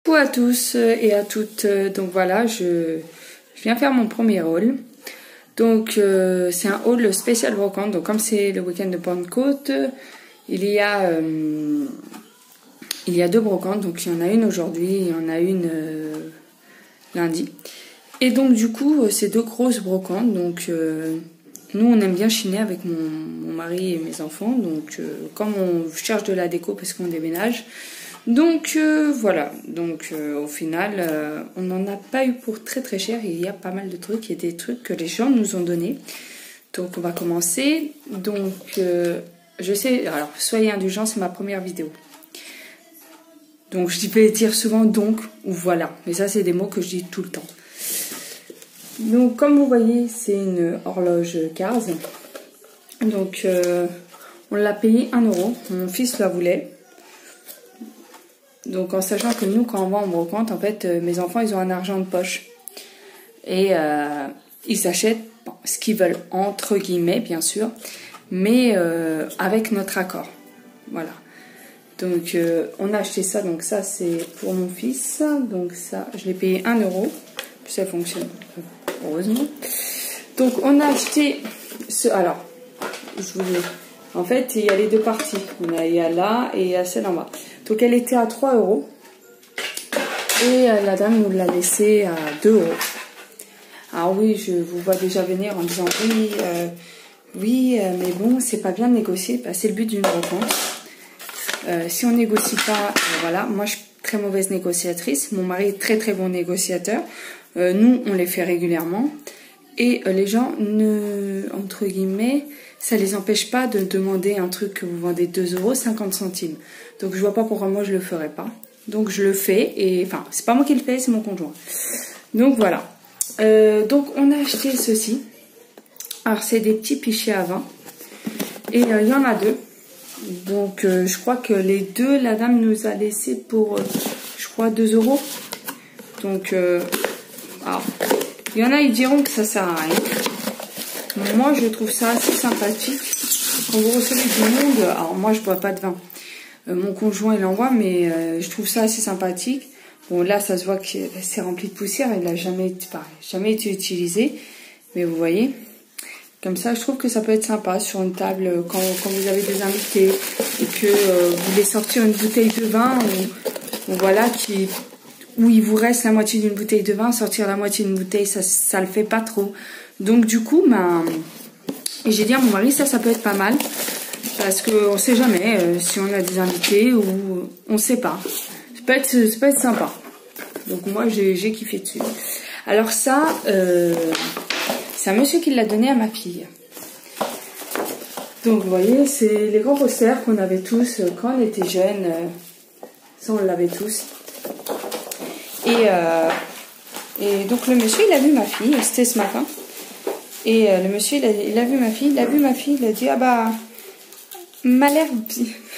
Coucou à tous et à toutes, donc voilà, je viens faire mon premier haul. Donc c'est un haul spécial brocante, donc comme c'est le week-end de Pentecôte, il y a deux brocantes, donc il y en a une aujourd'hui et il y en a une lundi. Et donc du coup c'est deux grosses brocantes, donc nous on aime bien chiner avec mon mari et mes enfants, donc comme on cherche de la déco parce qu'on déménage. Donc voilà, donc au final on n'en a pas eu pour très très cher, il y a pas mal de trucs, il y a des trucs que les gens nous ont donnés. Donc on va commencer, donc je sais, alors soyez indulgents, c'est ma première vidéo. Donc je peux dire souvent donc ou voilà, mais ça c'est des mots que je dis tout le temps. Donc comme vous voyez c'est une horloge Cars, donc on l'a payé 1 €, mon fils la voulait. Donc en sachant que nous quand on va en brocante, en fait mes enfants ils ont un argent de poche et ils achètent ce qu'ils veulent entre guillemets bien sûr, mais avec notre accord, voilà. Donc on a acheté ça, donc ça c'est pour mon fils, donc ça je l'ai payé 1 €, puis ça fonctionne heureusement. Donc on a acheté ce, alors je vous dis, en fait il y a les deux parties, il y a là et il y a celle en bas. Donc elle était à 3 € et la dame nous l'a laissé à 2 €. Alors oui, je vous vois déjà venir en disant oui, mais bon, c'est pas bien de négocier, bah, c'est le but d'une brocante. Si on négocie pas, voilà, moi je suis très mauvaise négociatrice, mon mari est très très bon négociateur, nous on les fait régulièrement et les gens entre guillemets, ça les empêche pas de demander un truc que vous vendez 2,50 €. Donc je vois pas pourquoi moi je le ferais pas. Donc je le fais et enfin c'est pas moi qui le fais, c'est mon conjoint. Donc voilà. Donc on a acheté ceci. Alors c'est des petits pichets à vin et il y en a deux. Donc je crois que les deux la dame nous a laissé pour je crois 2 €. Donc alors il y en a ils diront que ça sert à rien. Moi je trouve ça assez sympathique. Quand vous recevez du monde, alors moi je bois pas de vin. Mon conjoint il en boit, mais je trouve ça assez sympathique. Bon là ça se voit que c'est rempli de poussière, il n'a jamais été utilisé. Mais vous voyez, comme ça je trouve que ça peut être sympa sur une table quand vous avez des invités et que vous voulez sortir une bouteille de vin ou voilà où il vous reste la moitié d'une bouteille de vin, sortir la moitié d'une bouteille ça le fait pas trop. Donc du coup et j'ai dit à mon mari ça peut être pas mal. Parce qu'on sait jamais si on a des invités ou on sait pas. Ça peut être sympa. Donc moi j'ai kiffé dessus. Alors ça, c'est un monsieur qui l'a donné à ma fille. Donc vous voyez, c'est les grands posters qu'on avait tous quand on était jeunes. Ça on l'avait tous. Et donc le monsieur il a vu ma fille, c'était ce matin. Et le monsieur il a vu ma fille, il a dit ah bah m'a l'air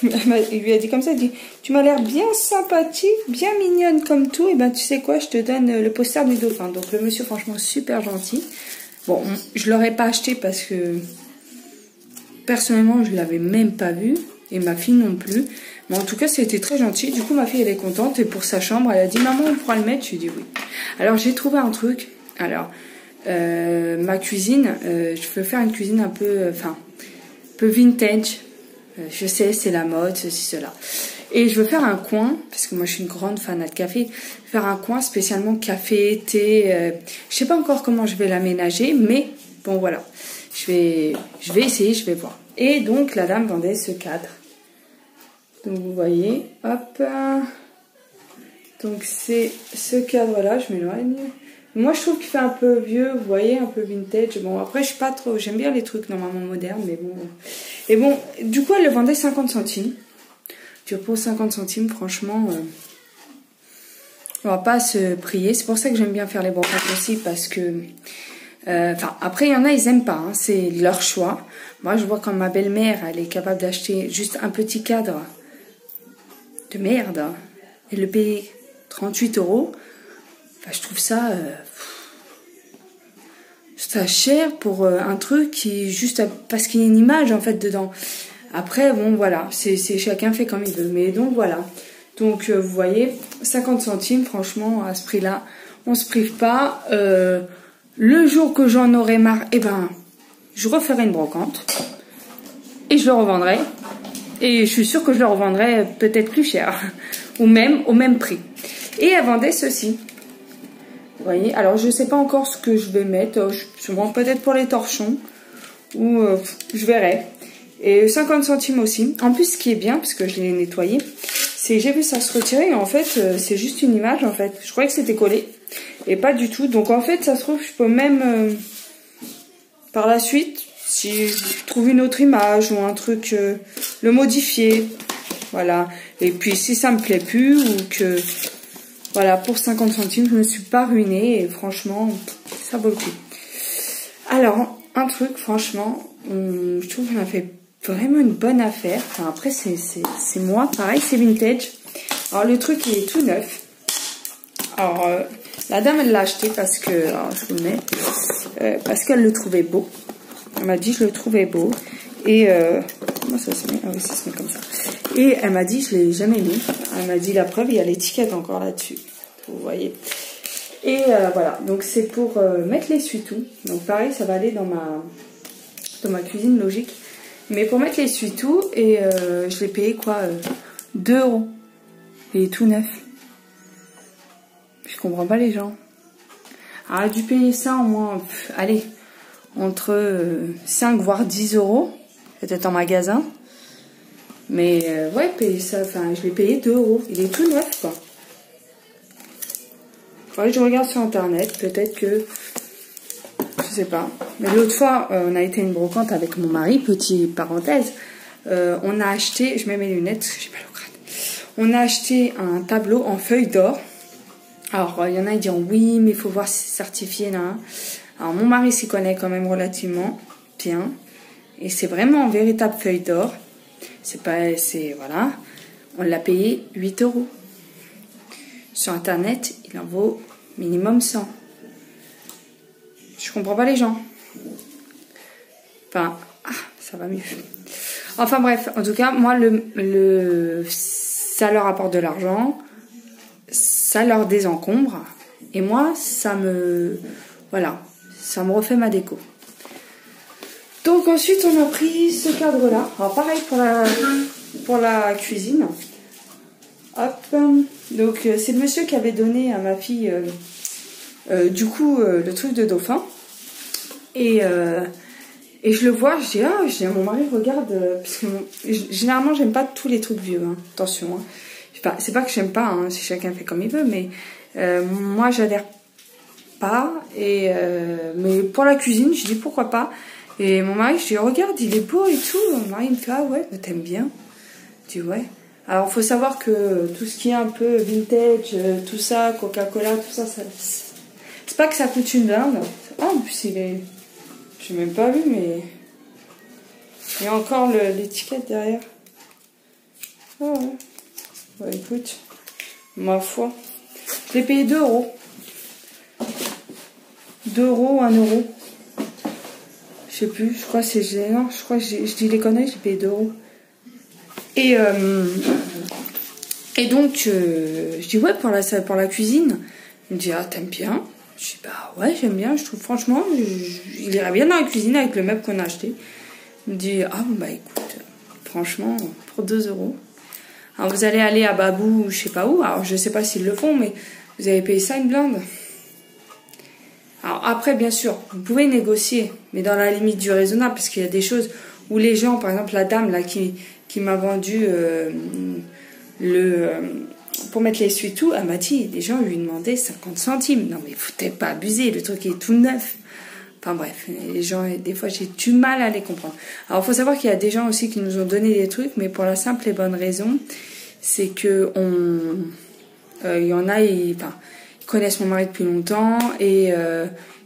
il lui a dit comme ça, il dit tu m'as l'air bien sympathique, bien mignonne comme tout, et ben tu sais quoi, je te donne le poster du dauphin. Donc le monsieur franchement super gentil. Bon je l'aurais pas acheté parce que personnellement je l'avais même pas vu et ma fille non plus, mais en tout cas c'était très gentil. Du coup ma fille elle est contente et pour sa chambre elle a dit maman on pourra le mettre, je lui ai dit oui. Alors j'ai trouvé un truc, alors ma cuisine, je peux faire une cuisine un peu vintage. Je sais, c'est la mode, ceci, cela. Et je veux faire un coin, parce que moi je suis une grande fanat de café, faire un coin spécialement café, thé. Je sais pas encore comment je vais l'aménager, mais bon voilà. Je vais essayer, je vais voir. Et donc la dame vendait ce cadre. Donc vous voyez, hop. Donc c'est ce cadre-là, je m'éloigne. Moi, je trouve qu'il fait un peu vieux, vous voyez, un peu vintage. Bon, après, je suis pas trop... J'aime bien les trucs normalement modernes, mais bon... Et bon, du coup, elle le vendait 50 centimes. Tu vois, pour 50 centimes, franchement, on va pas se prier. C'est pour ça que j'aime bien faire les brocantes aussi, parce que... après, il y en a, ils aiment pas, hein, c'est leur choix. Moi, je vois quand ma belle-mère, elle est capable d'acheter juste un petit cadre de merde, hein, et le payer 38 €. Enfin, je trouve ça cher pour un truc qui juste parce qu'il y a une image en fait dedans. Après bon voilà, c'est chacun fait comme il veut. Mais donc voilà. Donc vous voyez, 50 centimes, franchement, à ce prix-là, on se prive pas. Le jour que j'en aurai marre, eh ben, je referai une brocante et je le revendrai. Et je suis sûre que je le revendrai peut-être plus cher ou même au même prix. Et elle vendait ceci. Vous voyez, alors je sais pas encore ce que je vais mettre. Je vends peut-être pour les torchons ou je verrai. Et 50 centimes aussi. En plus, ce qui est bien, parce que je l'ai nettoyé, c'est j'ai vu ça se retirer et en fait, c'est juste une image en fait. Je croyais que c'était collé et pas du tout. Donc en fait, ça se trouve, je peux même par la suite, si je trouve une autre image ou un truc, le modifier. Voilà. Et puis si ça me plaît plus ou que, voilà, pour 50 centimes, je me suis pas ruinée et franchement, ça vaut le coup. Alors, un truc, franchement, je trouve qu'on a fait vraiment une bonne affaire. Enfin, après, c'est moi. Pareil, c'est vintage. Alors, le truc, il est tout neuf. Alors, la dame, elle l'a acheté parce que... Alors, je vous le mets. Parce qu'elle le trouvait beau. Elle m'a dit, je le trouvais beau. Et... comment ça se met? Ah oui, ça se met comme ça. Et elle m'a dit, je l'ai jamais mis. Elle m'a dit, la preuve, il y a l'étiquette encore là-dessus. Vous voyez. Et voilà. Donc, c'est pour mettre l'essuie-tout. Donc, pareil, ça va aller dans ma cuisine, logique. Mais pour mettre l'essuie-tout, et je l'ai payé quoi 2 €. Il est tout neuf. Je comprends pas les gens. Alors, j'ai dû payer ça au moins, allez, entre 5 voire 10 €. Peut-être en magasin. Mais ouais, payer ça, enfin, je l'ai payé 2 €. Il est tout neuf, quoi. Faudrait que je regarde sur internet. Peut-être que... Je sais pas. Mais l'autre fois, on a été à une brocante avec mon mari, petite parenthèse. On a acheté, je mets mes lunettes, j'ai mal au crâne. On a acheté un tableau en feuilles d'or. Alors, il y en a qui diront oui, mais il faut voir si c'est certifié là. Alors, mon mari s'y connaît quand même relativement bien. Et c'est vraiment en véritable feuille d'or. C'est pas, c'est, voilà. On l'a payé 8 €. Sur internet, il en vaut minimum 100. Je comprends pas les gens. Enfin, ça va mieux. Enfin bref, en tout cas, moi, ça leur apporte de l'argent, ça leur désencombre, et moi, ça me refait ma déco. Donc ensuite, on a pris ce cadre-là. Alors pareil pour la cuisine. Hop. Donc c'est le monsieur qui avait donné à ma fille, du coup, le truc de dauphin. Et je le vois, je dis à mon mari, regarde, parce que généralement j'aime pas tous les trucs vieux, hein, attention. Hein. C'est pas que j'aime pas, hein, si chacun fait comme il veut, mais moi j'adhère pas. Mais pour la cuisine, je dis pourquoi pas. Et mon mari, je dis regarde, il est beau et tout. Mon mari il me fait ah ouais, bah, t'aimes bien. Je dis ouais. Alors faut savoir que tout ce qui est un peu vintage, tout ça, Coca-Cola, tout ça, c'est pas que ça coûte une blinde. Ah, en plus il est... J'ai même pas vu, mais... Il y a encore l'étiquette derrière. Ah ouais. Bah écoute, ma foi. Je l'ai payé 2 €. 2 € ou 1 €. Je sais plus, je crois que c'est... Non, je crois que je dis les conneries, j'ai payé 2 €. Et donc, je dis ouais, pour la cuisine. Il me dit, ah, t'aimes bien? Je dis, bah ouais, j'aime bien. Je trouve, franchement, il irait bien dans la cuisine avec le meuble qu'on a acheté. Il me dit, ah, bah écoute, franchement, pour 2 €. Alors, vous allez aller à Babou, je sais pas où. Alors, je sais pas s'ils le font, mais vous avez payé ça une blinde. Alors, après, bien sûr, vous pouvez négocier, mais dans la limite du raisonnable, parce qu'il y a des choses où les gens, par exemple, la dame là qui m'a vendu pour mettre l'essuie-tout, elle m'a dit, les gens lui demandaient 50 centimes. Non mais faut peut-être pas abuser, le truc est tout neuf. Enfin bref, les gens, des fois j'ai du mal à les comprendre. Alors il faut savoir qu'il y a des gens aussi qui nous ont donné des trucs, mais pour la simple et bonne raison, c'est que il y en a, ils connaissent mon mari depuis longtemps et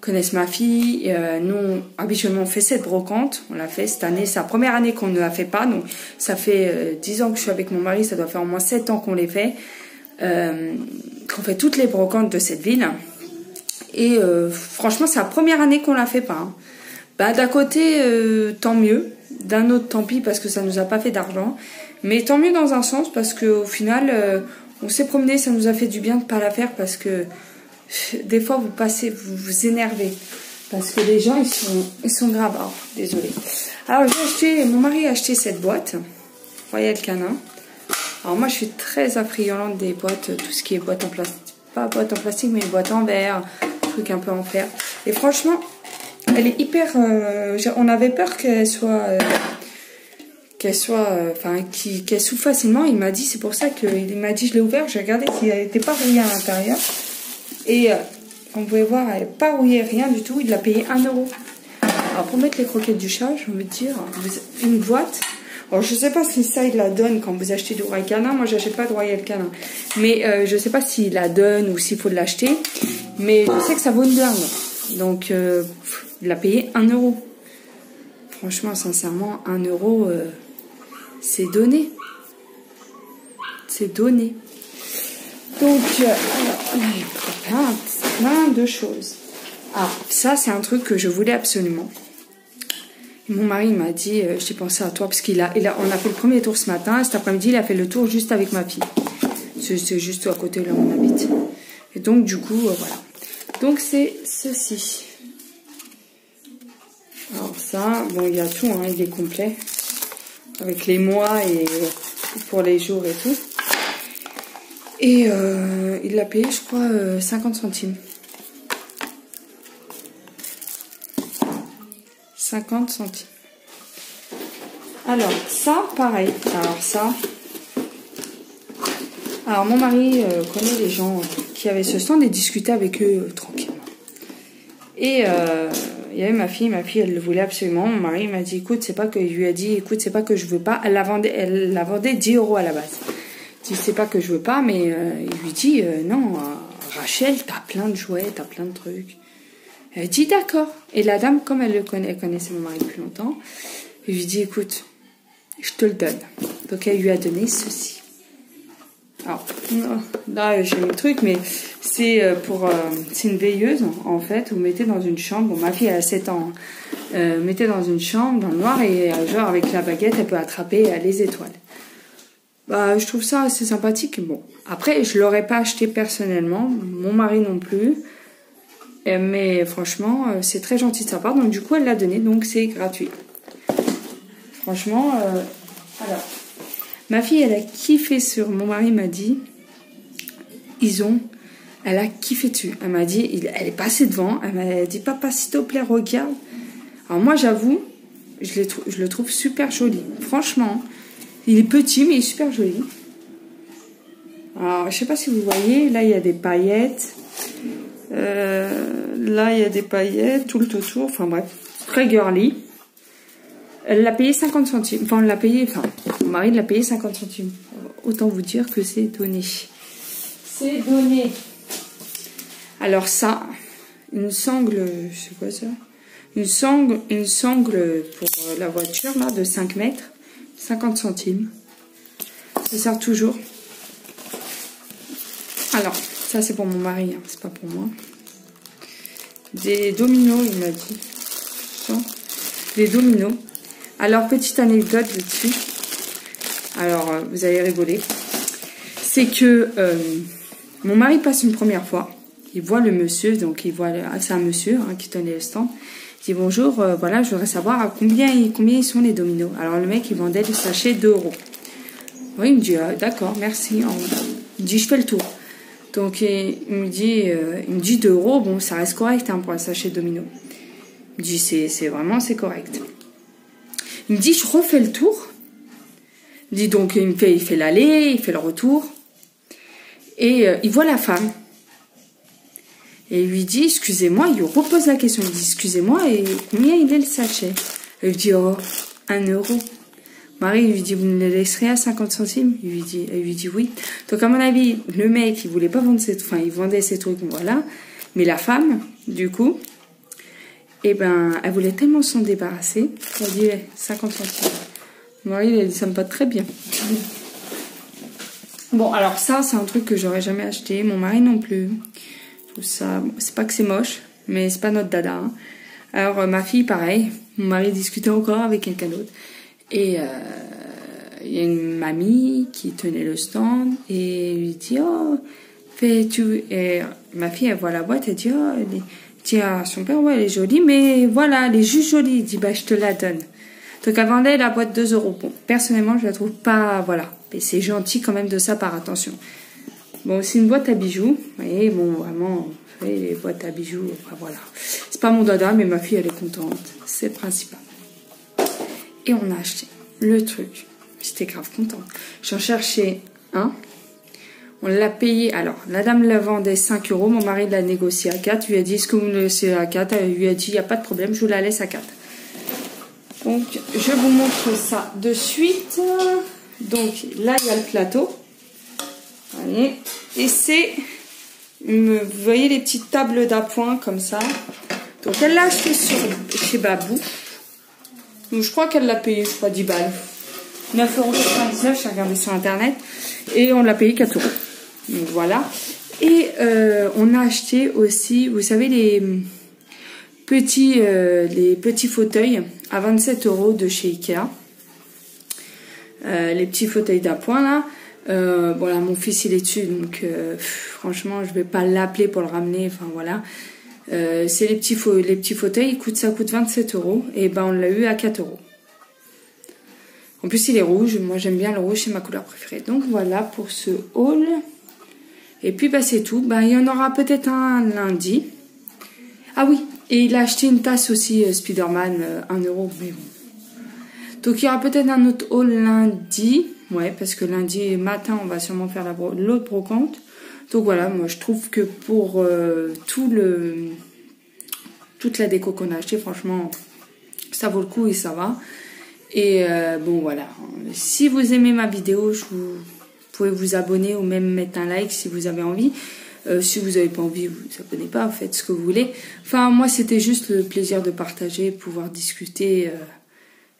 connaissent ma fille. Nous, habituellement, on fait cette brocante. On l'a fait cette année. C'est la première année qu'on ne la fait pas. Donc, ça fait 10 ans que je suis avec mon mari. Ça doit faire au moins 7 ans qu'on les fait. Qu'on fait toutes les brocantes de cette ville. Et franchement, c'est la première année qu'on la fait pas. Hein. Bah, d'un côté, tant mieux. D'un autre, tant pis, parce que ça nous a pas fait d'argent. Mais tant mieux dans un sens, parce qu'au final, On s'est promené, ça nous a fait du bien de pas la faire parce que des fois vous passez, vous vous énervez. Parce que les gens, ils sont graves. Oh, désolé. Alors, mon mari a acheté cette boîte. Royal Canin. Alors, moi, je suis très affriolante des boîtes, tout ce qui est boîte en plastique. Pas boîte en plastique, mais boîte en verre, truc un peu en fer. Et franchement, elle est hyper... on avait peur qu'elle soit... qu'elle souffre facilement. Il m'a dit, c'est pour ça qu'il m'a dit, je l'ai ouvert, j'ai regardé s'il n'était pas rouillé à l'intérieur. Et... on pouvait voir, elle n'est pas rouillée, rien du tout. Il l'a payé 1 €. Alors, pour mettre les croquettes du chat, j'ai envie de dire, une boîte. Alors, je ne sais pas si ça, il la donne quand vous achetez du Royal Canin. Moi, je n'achète pas de Royal Canin. Mais je ne sais pas s'il la donne ou s'il faut l'acheter. Mais je sais que ça vaut une blinde. Donc, il l'a payé 1 €. Franchement, sincèrement, 1 €, c'est donné. C'est donné. Donc, alors, là, il y a plein de choses. Ah, ça, c'est un truc que je voulais absolument. Et mon mari m'a dit, j'ai pensé à toi, parce on a fait le premier tour ce matin, et cet après-midi, il a fait le tour juste avec ma fille. C'est juste à côté, là où on habite. Et donc, du coup, voilà. Donc, c'est ceci. Alors ça, bon, il y a tout, hein, il est complet. Avec les mois et pour les jours et tout. Et il l'a payé, je crois, 50 centimes. 50 centimes. Alors, ça, pareil. Alors, mon mari connaît les gens qui avaient ce stand et discutait avec eux tranquillement. Et il y avait ma fille, elle le voulait absolument. Mon mari m'a dit, écoute, c'est pas que, il lui a dit, écoute, c'est pas que je veux pas. Elle la vendait 10 € à la base. Il dit, c'est pas que je veux pas, mais il lui dit, non, Rachel, t'as plein de jouets, t'as plein de trucs. Elle dit, d'accord. Et la dame, comme elle connaissait mon mari depuis longtemps, il lui dit, écoute, je te le donne. Donc elle lui a donné ceci. Alors, là, j'ai mis le truc, mais c'est c'est une veilleuse, en fait, vous mettez dans une chambre. Bon, ma fille, elle a 7 ans. Mettez dans une chambre, dans le noir, et genre, avec la baguette, elle peut attraper les étoiles. Bah, je trouve ça assez sympathique. Bon, après, je l'aurais pas acheté personnellement, mon mari non plus. Mais franchement, c'est très gentil de sa part. Donc, du coup, elle l'a donné, donc c'est gratuit. Franchement, alors, ma fille, elle a kiffé sur. Mon mari m'a dit, elle a kiffé dessus. Elle m'a dit, elle est passée devant. Elle m'a dit, papa, s'il te plaît, regarde. Alors, moi, j'avoue, je le trouve super joli. Franchement, il est petit, mais il est super joli. Alors, je sais pas si vous voyez, là, il y a des paillettes. Là, il y a des paillettes tout le autour. Enfin, bref, très girly. Elle l'a payé 50 centimes. Enfin, mon mari l'a payé 50 centimes. Autant vous dire que c'est donné. C'est donné. Alors ça, une sangle, c'est quoi ça? Une sangle pour la voiture, là, de 5 mètres. 50 centimes. Ça sert toujours. Alors, ça c'est pour mon mari, hein, c'est pas pour moi. Des dominos, il m'a dit. Ça. Des dominos. Alors, petite anecdote dessus. Alors, vous allez rigoler. C'est que mon mari passe une première fois. Il voit le monsieur, donc c'est un monsieur hein, qui tenait le stand. Il dit bonjour, voilà, je voudrais savoir à combien ils sont les dominos. Alors, le mec, il vendait le sachet 2 €. Oui, il me dit, ah, d'accord, merci. Il me dit, je fais le tour. Donc, il me dit 2 €, bon, ça reste correct hein, pour un sachet de domino. Il me dit, c'est correct. Il me dit, je refais le tour. Il dit, donc, il fait l'aller, il fait le retour. Et il voit la femme. Et il lui dit, excusez-moi, il lui repose la question. Il dit, excusez-moi, et combien il est le sachet? Elle lui dit, oh, 1 €. Marie lui dit, vous me le laisserez à 50 centimes? Elle lui dit oui. Donc, à mon avis, le mec, il voulait pas vendre il vendait ses trucs, voilà. Mais la femme, du coup, eh ben, elle voulait tellement s'en débarrasser, qu'elle a dit, 50 centimes. Marie, il a dit, ça me va très bien. Bon, alors ça, c'est un truc que j'aurais jamais acheté. Mon mari non plus. Tout ça, bon, c'est pas que c'est moche, mais c'est pas notre dada. Hein. Alors, ma fille, pareil. Mon mari discutait encore avec quelqu'un d'autre. Et y a une mamie qui tenait le stand et lui dit oh fais-tu, et ma fille elle voit la boîte, elle dit oh elle dit à son père ouais elle est jolie mais voilà elle est juste jolie, il dit bah je te la donne. Donc elle vendait la boîte 2 €. Bon personnellement je la trouve pas, voilà, mais c'est gentil quand même de ça, par attention. Bon c'est une boîte à bijoux, vous voyez, bon vraiment les boîtes à bijoux, enfin voilà, c'est pas mon dada mais ma fille elle est contente, c'est le principal. Et on a acheté le truc, j'étais grave contente, j'en cherchais un. On l'a payé, alors la dame la vendait 5 €, mon mari l'a négocié à 4, lui a dit est-ce que vous me laissez à 4, elle lui a dit il n'y a pas de problème, je vous la laisse à 4. Donc je vous montre ça de suite. Donc là il y a le plateau, vous voyez, et c'est, vous voyez les petites tables d'appoint comme ça. Donc elle l'a acheté chez Babou, donc je crois qu'elle l'a payé, je crois 10 balles, 9,99 €, j'ai regardé sur internet, et on l'a payé 4 €. Donc voilà. Et on a acheté aussi, vous savez, les petits fauteuils à 27 € de chez Ikea. Les petits fauteuils d'appoint là. Bon là mon fils il est dessus, donc franchement je vais pas l'appeler pour le ramener. Enfin voilà. C'est les petits fauteuils, ça coûte 27 €. Et ben on l'a eu à 4 €. En plus il est rouge, moi j'aime bien le rouge, c'est ma couleur préférée. Donc voilà pour ce haul. Et puis bah c'est tout. Bah, il y en aura peut-être un lundi. Ah oui, et il a acheté une tasse aussi Spider-Man, 1 €, mais bon. Donc il y aura peut-être un autre haul lundi. Ouais, parce que lundi matin on va sûrement faire l'autre brocante. Donc voilà, moi je trouve que pour toute la déco qu'on a acheté, franchement ça vaut le coup et ça va. Et bon voilà, si vous aimez ma vidéo, vous pouvez vous abonner ou même mettre un like si vous avez envie. Si vous n'avez pas envie, vous ne vous abonnez pas, faites ce que vous voulez. Enfin moi c'était juste le plaisir de partager, pouvoir discuter,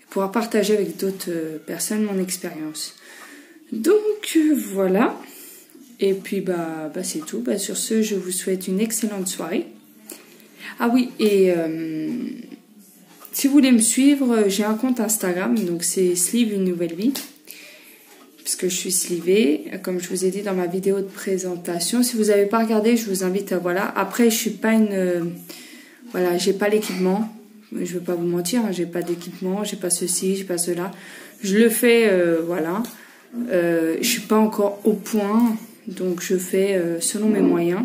pouvoir partager avec d'autres personnes mon expérience. Donc voilà, et puis bah c'est tout. Bah, sur ce, je vous souhaite une excellente soirée. Ah oui, et si vous voulez me suivre, j'ai un compte Instagram, donc c'est Sleeve une nouvelle vie, parce que je suis slivée, comme je vous ai dit dans ma vidéo de présentation. Si vous n'avez pas regardé, je vous invite à voilà. Après, je suis pas voilà, j'ai pas l'équipement. Je vais pas vous mentir, hein, j'ai pas d'équipement, j'ai pas ceci, j'ai pas cela. Je le fais, voilà. Je suis pas encore au point, donc je fais selon mes moyens,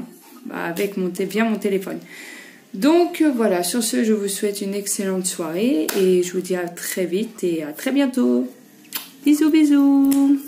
avec via mon téléphone. Donc voilà, sur ce, je vous souhaite une excellente soirée et je vous dis à très vite et à très bientôt. Bisous, bisous.